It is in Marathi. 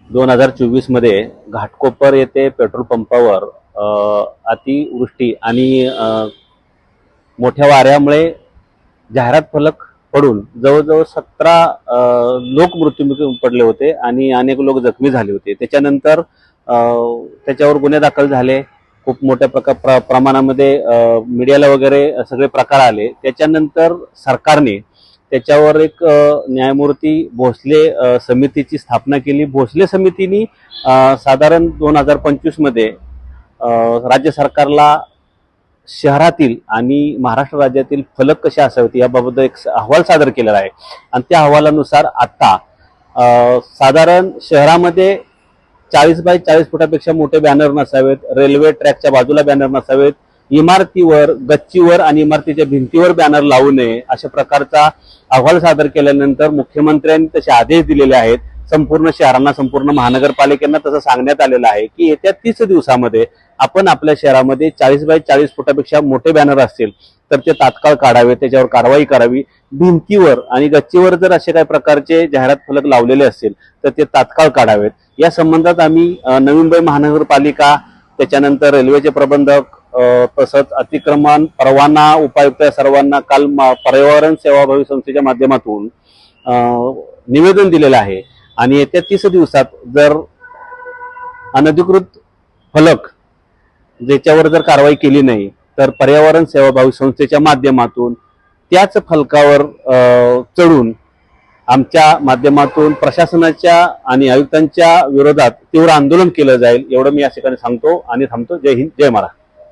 2024 मध्ये घाटकोपर येथे पेट्रोल पंपावर अतिवृष्टी आणि मोठ्या वाऱ्यामुळे जाहिरात फलक पडून जवळजवळ 17 लोक मृत्युमुखी पडले होते आणि अनेक लोक जखमी झाले होते। त्याच्यानंतर त्याच्यावर गुन्हे दाखल झाले। खूप मोठ्या प्रमाणामध्ये मीडियाला वगैरे सगळे प्रकार आले। त्याच्यानंतर सरकारने त्याच्यावर एक न्यायमूर्ती भोसले समितीची स्थापना केली। भोसले समितीने साधारण 2025 मध्ये राज्य सरकारला शहरातील आणि महाराष्ट्र राज्यातील फलक कसे असावेत याबाबत एक अहवाल सादर केलेला आहे आणि त्या अहवालानुसार आता साधारण शहरामध्ये 40 बाय 40 फुटापेक्षा मोठे बॅनर नसावेत, रेल्वे ट्रॅकच्या बाजूला बॅनर नसावेत, इमारतीवर, गच्चीवर आणि इमारतीच्या भिंतीवर बॅनर लावू नये अशा प्रकारचा अहवाल सादर केल्यानंतर मुख्यमंत्र्यांनी तसे आदेश दिलेले आहेत। संपूर्ण शहरांना, संपूर्ण महानगरपालिकेंना तसं सांगण्यात आलेलं आहे की येत्या 30 दिवसामध्ये आपण आपल्या शहरामध्ये 40 बाय 40 फुटापेक्षा मोठे बॅनर असतील तर ते तात्काळ काढावे, त्याच्यावर कारवाई करावी। भिंतीवर आणि गच्चीवर जर असे काही प्रकारचे जाहिरात फलक लावलेले असतील तर ते तात्काळ काढावेत। या संबंधात आम्ही नवी मुंबई महानगरपालिका, त्याच्यानंतर रेल्वेचे प्रबंधक, तसंच अतिक्रमण परवाना उपायुक्त या सर्वांना काल पर्यावरण सेवाभावी संस्थेच्या माध्यमातून निवेदन दिलेलं आहे आणि येत्या 30 दिवसात जर अनधिकृत फलक ज्याच्यावर जर कारवाई केली नाही तर पर्यावरण सेवाभावी संस्थेच्या माध्यमातून त्याच फलकावर चढून आमच्या माध्यमातून प्रशासनाच्या आणि आयुक्तांच्या विरोधात तीव्र आंदोलन केलं जाईल एवढं मी या ठिकाणी सांगतो आणि थांबतो। जय हिंद, जय महाराष्ट्र।